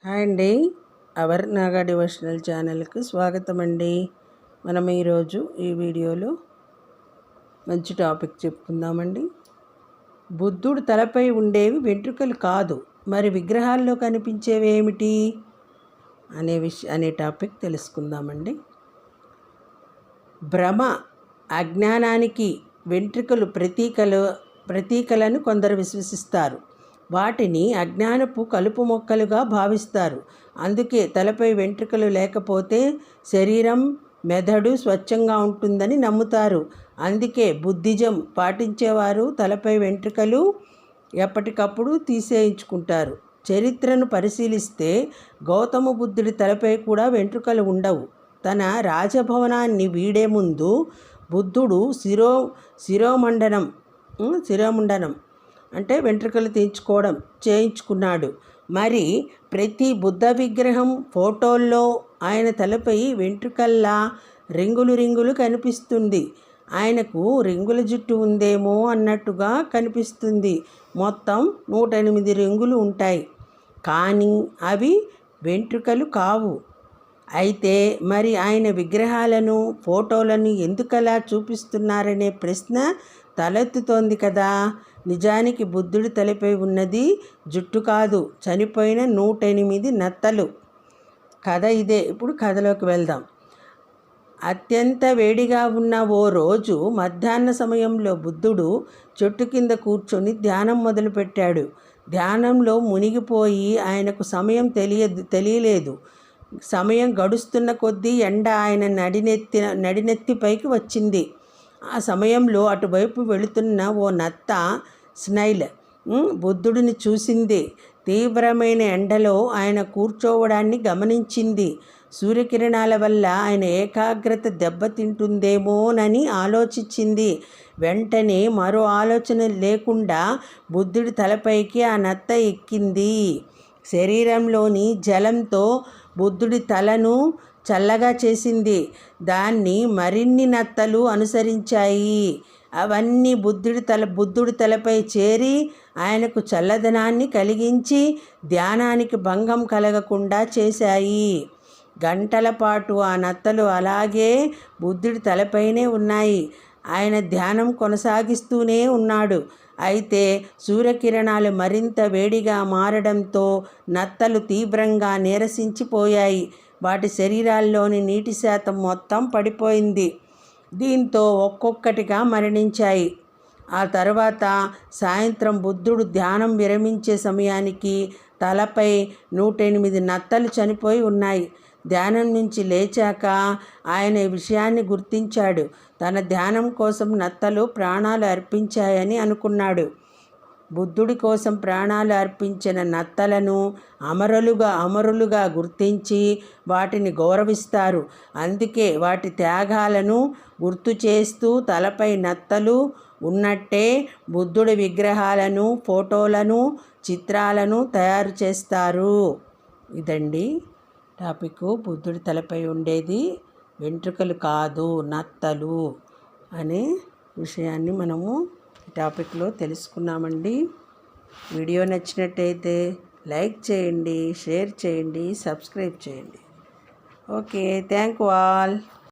Hi అండి, hour Naga devotional ఛానల్కి స్వాగతం అండి. మనం ఈరోజు ఈ వీడియోలో మంచి టాపిక్ చెప్పుకుందామండి. బుద్ధుడు తలపై ఉండేవి వెంట్రుకలు కాదు, మరి విగ్రహాల్లో కనిపించేవి ఏమిటి అనే టాపిక్ తెలుసుకుందామండి. భ్రమ, అజ్ఞానానికి వెంట్రుకలు ప్రతీకలను కొందరు విశ్వసిస్తారు. వాటిని అజ్ఞానపు కలుపు మొక్కలుగా భావిస్తారు. అందుకే తలపై వెంట్రుకలు లేకపోతే శరీరం, మెదడు స్వచ్ఛంగా ఉంటుందని నమ్ముతారు. అందుకే బుద్ధిజం పాటించేవారు తలపై వెంట్రుకలు ఎప్పటికప్పుడు తీసేయించుకుంటారు. చరిత్రను పరిశీలిస్తే గౌతమ బుద్ధుడి తలపై కూడా వెంట్రుకలు ఉండవు. తన రాజభవనాన్ని వీడే ముందు బుద్ధుడు శిరోముండనం అంటే వెంట్రుకలు చేయించుకున్నాడు. మరి ప్రతి బుద్ధ విగ్రహం ఫోటోల్లో ఆయన తలపై వెంట్రుకల్లా రింగులు కనిపిస్తుంది. ఆయనకు రింగుల జుట్టు ఉందేమో అన్నట్టుగా కనిపిస్తుంది. మొత్తం 108 రింగులు ఉంటాయి, కానీ అవి వెంట్రుకలు కావు. అయితే మరి ఆయన విగ్రహాలను, ఫోటోలను ఎందుకలా చూపిస్తున్నారనే ప్రశ్న తలెత్తుతోంది కదా. నిజానికి బుద్ధుడి తలపై ఉన్నది జుట్టు కాదు, చనిపోయిన 108 నత్తలు. కథ ఇదే. ఇప్పుడు కథలోకి వెళ్దాం. అత్యంత వేడిగా ఉన్న ఓ రోజు మధ్యాహ్న సమయంలో బుద్ధుడు చెట్టు కింద కూర్చొని ధ్యానం మొదలుపెట్టాడు. ధ్యానంలో మునిగిపోయి ఆయనకు సమయం తెలియలేదు. సమయం గడుస్తున్న కొద్దీ ఎండ ఆయన నడినెత్తిపైకి వచ్చింది. ఆ సమయంలో అటువైపు వెళుతున్న ఓ నత్త స్నైల్ బుద్ధుడిని చూసింది. తీవ్రమైన ఎండలో ఆయన కూర్చోవడాన్ని గమనించింది. సూర్యకిరణాల వల్ల ఆయన ఏకాగ్రత దెబ్బతింటుందేమోనని ఆలోచించింది. వెంటనే మరో ఆలోచన లేకుండా బుద్ధుడి తలపైకి ఆ నత్త ఎక్కింది. శరీరంలోని జలంతో బుద్ధుడి తలను చల్లగా చేసింది. దాన్ని మరిన్ని నత్తలు అనుసరించాయి. అవన్నీ బుద్ధుడి తలపై చేరి ఆయనకు చల్లదనాన్ని కలిగించి ధ్యానానికి భంగం కలగకుండా చేశాయి. గంటల పాటు ఆ నత్తలు అలాగే బుద్ధుడి తలపైనే ఉన్నాయి. ఆయన ధ్యానం కొనసాగిస్తూనే ఉన్నాడు. అయితే సూర్యకిరణాలు మరింత వేడిగా మారడంతో నత్తలు తీవ్రంగా నీరసించిపోయాయి. వాటి శరీరాల్లోని నీటి శాతం మొత్తం పడిపోయింది. దీంతో ఒక్కొక్కటిగా మరణించాయి. ఆ తర్వాత సాయంత్రం బుద్ధుడు ధ్యానం విరమించే సమయానికి తలపై 108 నత్తలు చనిపోయి ఉన్నాయి. ధ్యానం నుంచి లేచాక ఆయన ఈ విషయాన్ని గుర్తించాడు. తన ధ్యానం కోసం నత్తలు ప్రాణాలు అర్పించాయని అనుకున్నాడు. బుద్ధుడి కోసం ప్రాణాలు అర్పించిన నత్తలను అమరులుగా గుర్తించి వాటిని గౌరవిస్తారు. అందుకే వాటి త్యాగాలను గుర్తు చేస్తూ తలపై నత్తలు ఉన్నట్టే బుద్ధుడి విగ్రహాలను, ఫోటోలను, చిత్రాలను తయారు చేస్తారు. ఇదండి టాపిక్. బుద్ధుడి తలపై ఉండేది వెంట్రుకలు కాదు, నత్తలు అనే విషయాన్ని మనము ఈ టాపిక్లో తెలుసుకున్నామండి. వీడియో నచ్చినట్టయితే లైక్ చేయండి, షేర్ చేయండి, సబ్స్క్రైబ్ చేయండి. Okay, thank you all.